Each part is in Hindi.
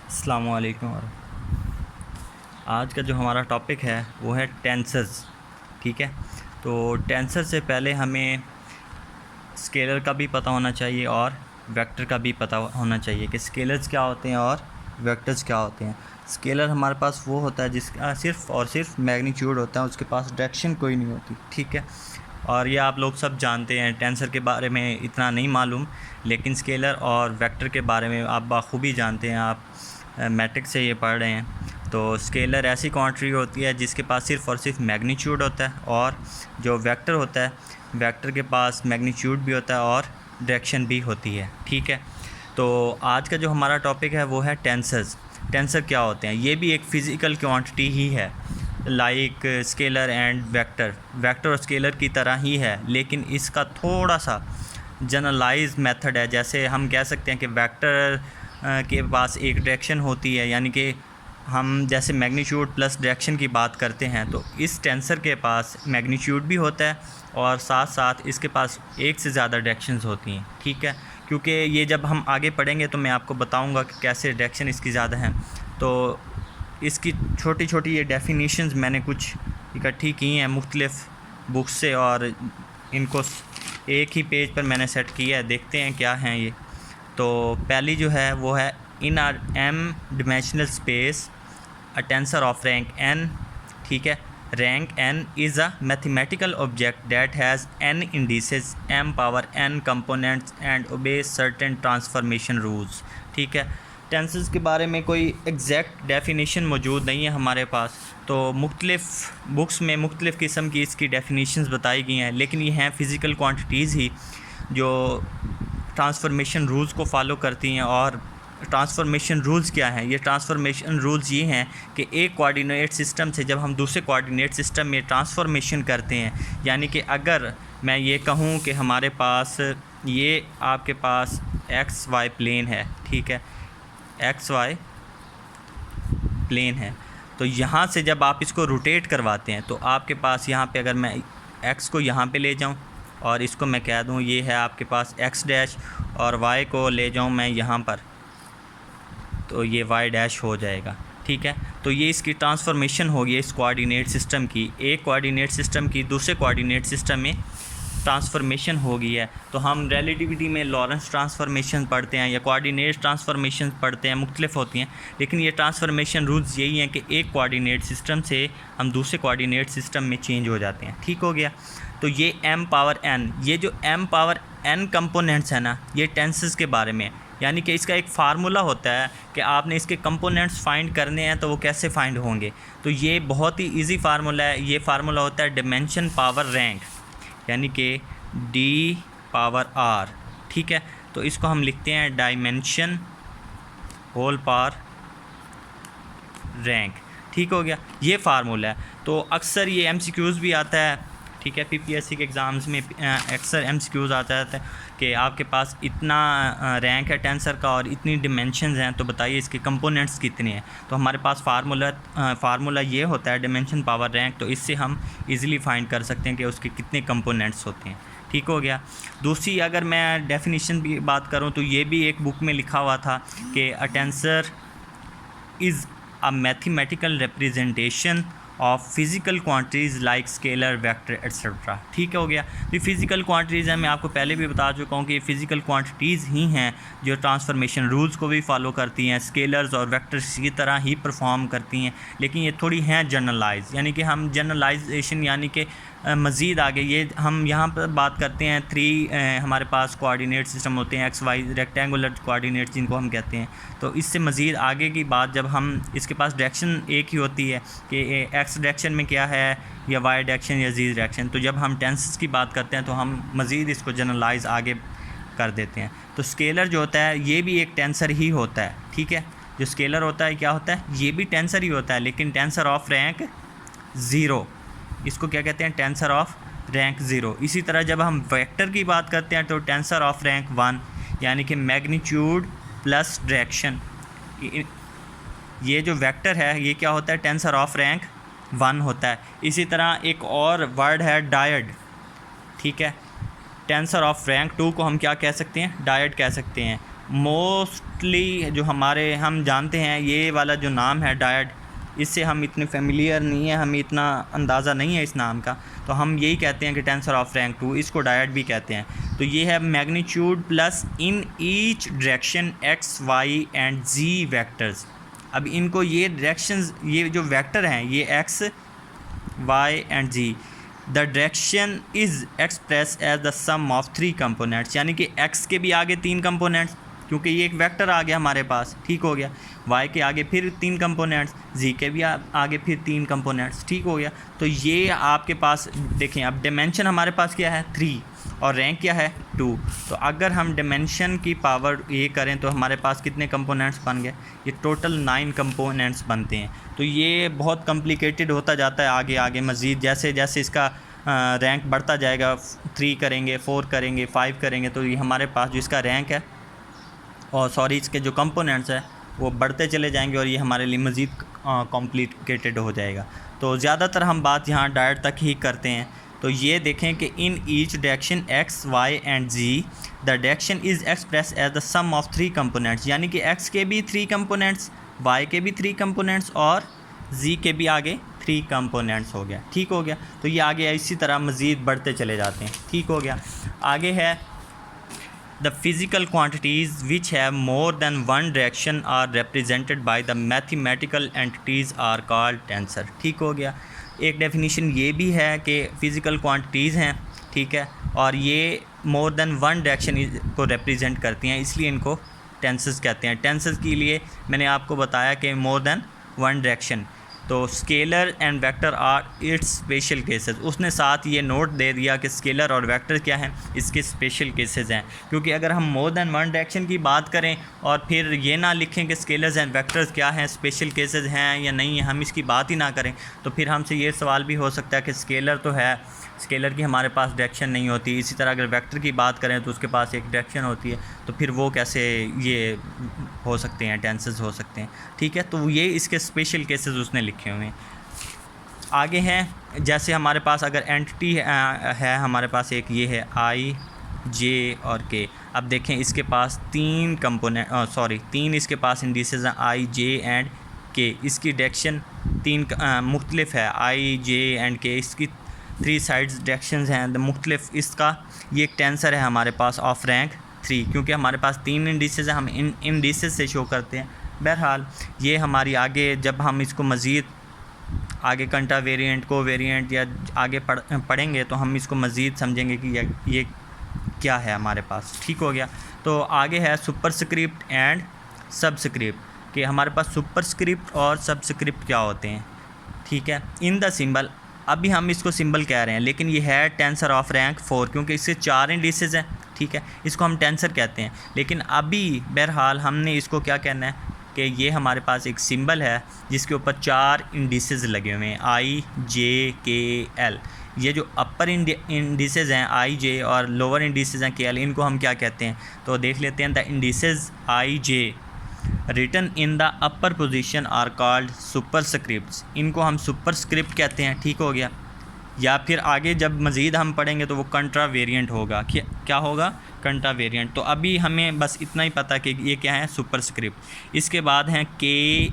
अस्सलामु अलैकुम। आज का जो हमारा टॉपिक है वो है टेंसर्स। ठीक है, तो टेंसर से पहले हमें स्केलर का भी पता होना चाहिए और वेक्टर का भी पता होना चाहिए कि स्केलर्स क्या होते हैं और वेक्टर्स क्या होते हैं। स्केलर हमारे पास वो होता है जिसका सिर्फ़ और सिर्फ मैग्नीट्यूड होता है, उसके पास डायरेक्शन कोई नहीं होती। ठीक है, और ये आप लोग सब जानते हैं। टेंसर के बारे में इतना नहीं मालूम, लेकिन स्केलर और वेक्टर के बारे में आप बाखूबी जानते हैं। आप मैट्रिक्स से ये पढ़ रहे हैं। तो स्केलर ऐसी क्वांटिटी होती है जिसके पास सिर्फ़ और सिर्फ मैग्नीट्यूड होता है, और जो वेक्टर होता है, वेक्टर के पास मैग्नीट्यूड भी होता है और डायरेक्शन भी होती है। ठीक है, तो आज का जो हमारा टॉपिक है वो है टेंसर्स। टेंसर क्या होते हैं? ये भी एक फ़िज़िकल क्वांटिटी ही है, like scalar and vector. Vector और स्केलर की तरह ही है, लेकिन इसका थोड़ा सा जनरलाइज मेथड है। जैसे हम कह सकते हैं कि वेक्टर के पास एक डायरेक्शन होती है, यानी कि हम जैसे मैग्नीट्यूड प्लस डायरेक्शन की बात करते हैं, तो इस टेंसर के पास मैग्नीट्यूड भी होता है और साथ साथ इसके पास एक से ज़्यादा डायरेक्शंस होती हैं। ठीक है, क्योंकि ये जब हम आगे पढ़ेंगे तो मैं आपको बताऊंगा कि कैसे डायरेक्शन इसकी ज़्यादा हैं। तो इसकी छोटी छोटी ये डेफिनेशंस मैंने कुछ इकट्ठी की हैं मुख्तलिफ़ बुक्स से, और इनको एक ही पेज पर मैंने सेट किया है। देखते हैं क्या हैं ये। तो पहली जो है वो है in R M dimensional space a tensor of rank n। ठीक है, rank n is a mathematical object that has n indices m power n components and obey certain transformation rules. ठीक है, टेंसेस के बारे में कोई एग्जैक्ट डेफिनेशन मौजूद नहीं है हमारे पास, तो मुख्तलिफ़ बुक्स में मुख्तलिफ़ किस्म की इसकी डेफिनेशंस बताई गई हैं, लेकिन ये हैं फ़िज़िकल क्वांटिटीज़ ही जो ट्रांसफॉर्मेशन रूल्स को फॉलो करती हैं। और ट्रांसफॉर्मेशन रूल्स क्या हैं? ये ट्रांसफॉर्मेशन रूल्स ये हैं कि एक कोऑर्डिनेट सिस्टम से जब हम दूसरे कोऑर्डिनेट सिस्टम में ट्रांसफॉर्मेशन करते हैं, यानी कि अगर मैं ये कहूँ कि हमारे पास ये आपके पास एक्स वाई प्लेन है। ठीक है, एक्स वाई प्लेन है, तो यहाँ से जब आप इसको रोटेट करवाते हैं तो आपके पास यहाँ पे अगर मैं एक्स को यहाँ पे ले जाऊँ और इसको मैं कह दूँ ये है आपके पास एक्स डैश, और वाई को ले जाऊँ मैं यहाँ पर, तो ये वाई डैश हो जाएगा। ठीक है, तो ये इसकी ट्रांसफॉर्मेशन होगी इस कोऑर्डिनेट सिस्टम की, एक कोऑर्डिनेट सिस्टम की दूसरे कोऑर्डिनेट सिस्टम में ट्रांसफॉर्मेशन हो गई है। तो हम रिलेटिविटी में लॉरेंस ट्रांसफॉर्मेशन पढ़ते हैं या कोऑर्डिनेट ट्रांसफॉर्मेशन पढ़ते हैं, मुख्तलिफ होती हैं, लेकिन ये ट्रांसफॉर्मेशन रूल्स यही हैं कि एक कोऑर्डिनेट सिस्टम से हम दूसरे कोऑर्डिनेट सिस्टम में चेंज हो जाते हैं। ठीक हो गया, तो ये m पावर n, ये जो m पावर n कंपोनेंट्स है ना, ये टेंसेस के बारे में, यानी कि इसका एक फार्मूला होता है कि आपने इसके कंपोनेंट्स फाइंड करने हैं, तो वो कैसे फाइंड होंगे। तो ये बहुत ही इजी फार्मूला है। ये फार्मूला होता है डिमेंशन पावर रैंक, यानी कि d पावर r। ठीक है, तो इसको हम लिखते हैं डायमेंशन होल पावर रैंक। ठीक हो गया, ये फार्मूला है। तो अक्सर ये MCQs भी आता है। ठीक है, PPSC के एग्ज़ाम्स में अक्सर MCQs आता है कि आपके पास इतना रैंक है टेंसर का और इतनी डिमेंशंस हैं, तो बताइए इसके कंपोनेंट्स कितने हैं। तो हमारे पास फार्मूला ये होता है डिमेंशन पावर रैंक, तो इससे हम इजीली फाइंड कर सकते हैं कि उसके कितने कंपोनेंट्स होते हैं। ठीक हो गया। दूसरी अगर मैं डेफिनेशन की बात करूं तो ये भी एक बुक में लिखा हुआ था कि a tensor is a mathematical representation of physical quantities like scalar vector etcetera. ठीक हो गया, तो फिज़िकल क्वांटिटीज़ हैं, मैं आपको पहले भी बता चुका हूँ कि फिज़िकल क्वांटिटीज़ ही हैं जो ट्रांसफॉर्मेशन रूल्स को भी फॉलो करती हैं, स्केलर्स और वेक्टर्स की तरह ही परफॉर्म करती हैं, लेकिन ये थोड़ी हैं जनरलाइज, यानी कि हम जनरलाइजेशन यानी कि मज़ीद आगे ये हम यहाँ पर बात करते हैं। हमारे पास कोऑर्डिनेट सिस्टम होते हैं, एक्स वाई रेक्टेंगुलर कोऑर्डिनेट जिनको हम कहते हैं। तो इससे मज़ीद आगे की बात जब हम इसके पास डायरेक्शन एक ही होती है कि एक्स डायरेक्शन में क्या है या वाई डायरेक्शन या जी डायरेक्शन, तो जब हम टेंसेस की बात करते हैं तो हम मज़ीद इसको जनरलाइज आगे कर देते हैं। तो स्केलर जो होता है ये भी एक टेंसर ही होता है। ठीक है, जो स्केलर होता है क्या होता है? ये भी टेंसर ही होता है, लेकिन टेंसर ऑफ रैंक ज़ीरो। इसको क्या कहते हैं? Tensor of rank zero. इसी तरह जब हम वेक्टर की बात करते हैं तो टेंसर ऑफ रैंक वन, यानी कि मैग्नीट्यूड प्लस डायरेक्शन। ये जो वेक्टर है ये क्या होता है? टेंसर ऑफ रैंक वन होता है। इसी तरह एक और वर्ड है डायड। ठीक है, टेंसर ऑफ रैंक टू को हम क्या कह सकते हैं? डायड कह सकते हैं। मोस्टली जो हम जानते हैं, ये वाला जो नाम है डायड, इससे हम इतने फेमिलियर नहीं है, हमें इतना अंदाज़ा नहीं है इस नाम का, तो हम यही कहते हैं कि टेंसर ऑफ रैंक 2, इसको डायड भी कहते हैं। तो ये है magnitude plus in each direction X Y and Z vectors. अब इनको ये डायरेक्शंस, ये जो वेक्टर हैं, ये X Y and Z, the direction is express as the sum of 3 components, यानी कि एक्स के भी आगे 3 कंपोनेंट्स, क्योंकि ये एक वेक्टर आ गया हमारे पास, ठीक हो गया। वाई के आगे फिर 3 कंपोनेंट्स, जी के भी आगे फिर 3 कंपोनेंट्स, ठीक हो गया। तो ये आपके पास देखें, अब डायमेंशन हमारे पास क्या है 3 और रैंक क्या है 2। तो अगर हम डायमेंशन की पावर ये करें तो हमारे पास कितने कंपोनेंट्स बन गए, ये टोटल 9 कंपोनेंट्स बनते हैं। तो ये बहुत कॉम्प्लिकेटेड होता जाता है आगे आगे मज़ीद, जैसे जैसे इसका रैंक बढ़ता जाएगा, 3 करेंगे, 4 करेंगे, 5 करेंगे, तो ये हमारे पास जो इसका रैंक है और सॉरी इसके जो कंपोनेंट्स है वो बढ़ते चले जाएंगे और ये हमारे लिए मज़ीद कॉम्प्लिकेटेड हो जाएगा। तो ज़्यादातर हम बात यहाँ डायरेक्ट तक ही करते हैं। तो ये देखें कि in each direction X Y and Z the direction is express as the sum of 3 components, यानी कि एक्स के भी 3 कंपोनेंट्स, वाई के भी 3 कंपोनेंट्स और जी के भी आगे 3 कंपोनेंट्स हो गया, ठीक हो गया। तो ये आगे इसी तरह मज़ीद बढ़ते चले जाते हैं, ठीक हो गया। आगे है The physical quantities which have more than one direction are represented by the mathematical entities are called tensor, ठीक हो गया। एक डेफिनीशन ये भी है कि फ़िज़िकल क्वांटिटीज़ हैं, ठीक है, और ये मोर देन वन डायरेक्शन को रिप्रेजेंट करती हैं, इसलिए इनको टेंसर्स कहते हैं। टेंसर्स के लिए मैंने आपको बताया कि मोर देन वन डायरेक्शन, तो scalar and vector are its special cases, उसने साथ ये नोट दे दिया कि स्केलर और वेक्टर क्या हैं, इसके स्पेशल केसेस हैं। क्योंकि अगर हम मोर देन वन डायरेक्शन की बात करें और फिर ये ना लिखें कि स्केलर्स एंड वेक्टर्स क्या हैं, स्पेशल केसेस हैं या नहीं है, हम इसकी बात ही ना करें, तो फिर हमसे ये सवाल भी हो सकता है कि स्केलर तो है, स्केलर की हमारे पास डायरेक्शन नहीं होती। इसी तरह अगर वेक्टर की बात करें तो उसके पास एक डायरेक्शन होती है, तो फिर वो कैसे ये हो सकते हैं, टेंसेस हो सकते हैं, ठीक है। तो ये इसके स्पेशल केसेस उसने लिखे हुए हैं। आगे हैं, जैसे हमारे पास अगर एंटिटी है हमारे पास एक ये है आई जे और के। अब देखें इसके पास 3 कंपोनेंट, तीन इसके पास इंडिसेस हैं आई जे एंड के। इसकी डायरेक्शन 3 मुख्तलिफ है, आई जे एंड के, इसकी 3 साइड्स डायरेक्शंस हैं मुख्तलिफ। इसका ये एक टेंसर है हमारे पास ऑफ रैंक 3, क्योंकि हमारे पास 3 इंडिसेस हैं, हम इन इंडिसेस से शो करते हैं। बहरहाल ये हमारी आगे जब हम इसको मज़ीद आगे कंटा वेरिएंट को वेरिएंट या आगे पढ़ेंगे तो हम इसको मज़ीद समझेंगे कि ये क्या है हमारे पास, ठीक हो गया। तो आगे है सुपरस्क्रिप्ट एंड सबस्क्रिप्ट, कि हमारे पास सुपरस्क्रिप्ट और सबस्क्रिप्ट क्या होते हैं, ठीक है। इन द सिंबल, अभी हम इसको सिंबल कह रहे हैं, लेकिन ये है टेंसर ऑफ रैंक 4, क्योंकि इससे 4 इंडिसेस हैं, ठीक है, इसको हम टेंसर कहते हैं। लेकिन अभी बहरहाल हमने इसको क्या कहना है कि ये हमारे पास एक सिंबल है जिसके ऊपर 4 इंडिसेस लगे हुए हैं, आई जे के एल। ये जो अपर इंडिसेस हैं आई जे और लोअर इंडिसेस हैं के एल, इनको हम क्या कहते हैं, तो देख लेते हैं। The indices I J written in the upper position are called superscripts, इनको हम सुपरस्क्रिप्ट कहते हैं, ठीक हो गया। या फिर आगे जब मज़ीद हम पढ़ेंगे तो वो कंट्रा वेरिएंट होगा, क्या होगा, कंट्रा वेरिएंट। तो अभी हमें बस इतना ही पता कि ये क्या है, सुपरस्क्रिप्ट। इसके बाद हैं के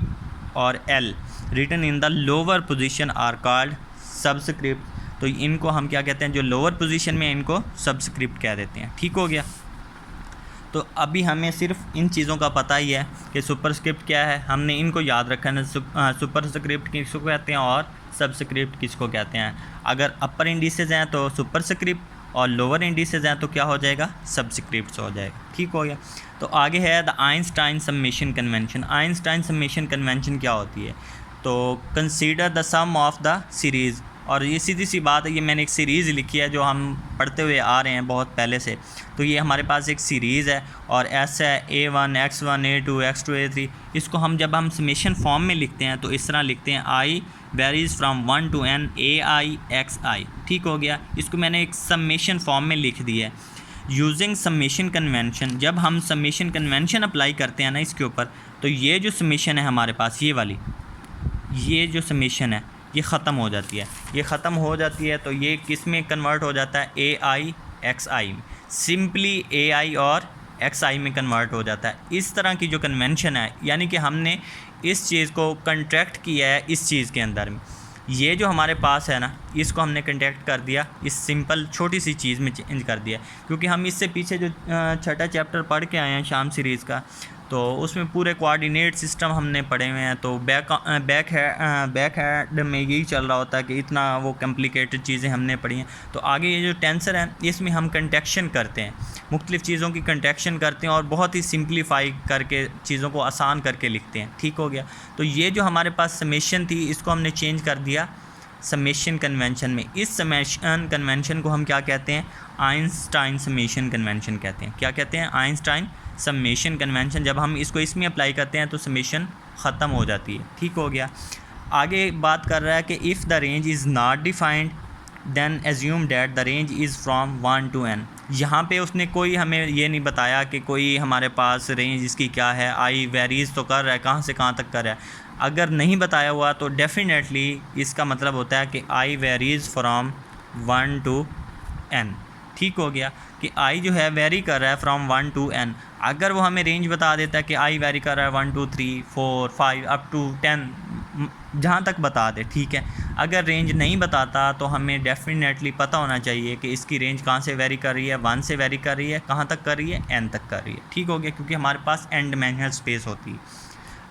और l written in the lower position are called subscript, तो इनको हम क्या कहते हैं, जो लोअर पोजीशन में इनको सबस्क्रिप्ट कह देते हैं, ठीक हो गया। तो अभी हमें सिर्फ इन चीज़ों का पता ही है कि सुपरस्क्रिप्ट क्या है, हमने इनको याद रखा है। सुपरस्क्रिप्ट किसको कहते हैं और सबस्क्रिप्ट किसको कहते हैं। अगर अपर इंडिसेस हैं तो सुपरस्क्रिप्ट और लोअर इंडिसेस हैं तो क्या हो जाएगा, सबस्क्रिप्ट हो जाएगा, ठीक हो गया। तो आगे है the Einstein summation convention. Einstein summation convention क्या होती है, तो consider the sum of the series, और ये सीधी सी बात है, ये मैंने एक सीरीज़ लिखी है जो हम पढ़ते हुए आ रहे हैं बहुत पहले से। तो ये हमारे पास एक सीरीज़ है और एस है A1 X1 A2 X2 A3। इसको हम जब हम समेशन फॉर्म में लिखते हैं तो इस तरह लिखते हैं, आई varies from 1 to n AI XI, ठीक हो गया। इसको मैंने एक समेशन फॉर्म में लिख दिया है यूजिंग समेशन कन्वेंशन। जब हम समेशन कन्वेंशन अप्लाई करते हैं ना इसके ऊपर, तो ये जो समेशन है हमारे पास, ये वाली, ये जो समेशन है ये ख़त्म हो जाती है, ये ख़त्म हो जाती है। तो ये किस में कन्वर्ट हो जाता है, AI XI, सिंपली AI और xi में कन्वर्ट हो जाता है। इस तरह की जो कन्वेंशन है, यानी कि हमने इस चीज़ को कंट्रैक्ट किया है इस चीज़ के अंदर में, ये जो हमारे पास है ना, इसको हमने कंट्रैक्ट कर दिया, इस सिंपल छोटी सी चीज़ में चेंज कर दिया। क्योंकि हम इससे पीछे जो छठा चैप्टर पढ़ के आए हैं शाम सीरीज़ का, तो उसमें पूरे कोऑर्डिनेट सिस्टम हमने पढ़े हुए हैं। तो बैक हैंड में यही चल रहा होता है कि इतना वो कॉम्प्लिकेटेड चीज़ें हमने पढ़ी हैं। तो आगे ये जो टेंसर है, इसमें हम कंटेक्शन करते हैं, मुख्तलिफ़ चीज़ों की कंटेक्शन करते हैं और बहुत ही सिंप्लीफाई करके चीज़ों को आसान करके लिखते हैं। ठीक हो गया। तो ये जो हमारे पास समेशन थी, इसको हमने चेंज कर दिया समेशन कन्वेंशन में। इस समेशन कन्वेंशन को हम क्या कहते हैं? आइंस्टाइन समेशन कन्वेंशन कहते हैं। क्या कहते हैं? Einstein summation convention. जब हम इसको इसमें अप्लाई करते हैं तो समेशन ख़त्म हो जाती है। ठीक हो गया। आगे बात कर रहा है कि if the range is not defined then assume that the range is from 1 to n। यहाँ पे उसने कोई हमें ये नहीं बताया कि कोई हमारे पास रेंज इसकी क्या है, आई वेरीज़ तो कर रहा है, कहाँ से कहाँ तक कर रहा है। अगर नहीं बताया हुआ तो डेफिनेटली इसका मतलब होता है कि आई वेरीज़ फ्रॉम 1 to n। ठीक हो गया कि आई जो है वेरी कर रहा है फ्रॉम 1 to n। अगर वो हमें रेंज बता देता है कि आई वेरी कर रहा है 1 2 3 4 5 अप टू 10, जहाँ तक बता दे, ठीक है। अगर रेंज नहीं बताता तो हमें डेफिनेटली पता होना चाहिए कि इसकी रेंज कहाँ से वेरी कर रही है, 1 से वेरी कर रही है, कहाँ तक कर रही है, n तक कर रही है। ठीक हो गया, क्योंकि हमारे पास n डायमेंशनल स्पेस होती है।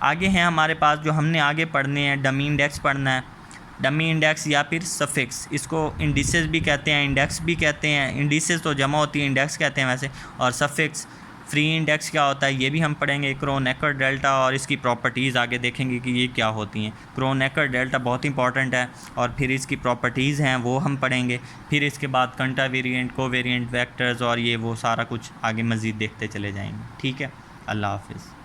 आगे हैं हमारे पास जो हमने आगे पढ़ने हैं, डमी इंडेक्स पढ़ना है। डमी इंडेक्स या फिर सफिक्स, इसको इंडिसेस भी कहते हैं, इंडेक्स भी कहते हैं। इंडिसेस तो जमा होती है, इंडेक्स कहते हैं वैसे। और सफिक्स फ्री इंडेक्स क्या होता है ये भी हम पढ़ेंगे। क्रोनेकर डेल्टा और इसकी प्रॉपर्टीज़ आगे देखेंगे कि ये क्या होती हैं। क्रोनेकर डेल्टा बहुत इंपॉर्टेंट है और फिर इसकी प्रॉपर्टीज़ हैं वो हम पढ़ेंगे। फिर इसके बाद कंटा वेरिएंट, कोवेरिएंट, वेक्टर्स और ये वो सारा कुछ आगे मज़ीद देखते चले जाएंगे। ठीक है, अल्लाह हाफिज़।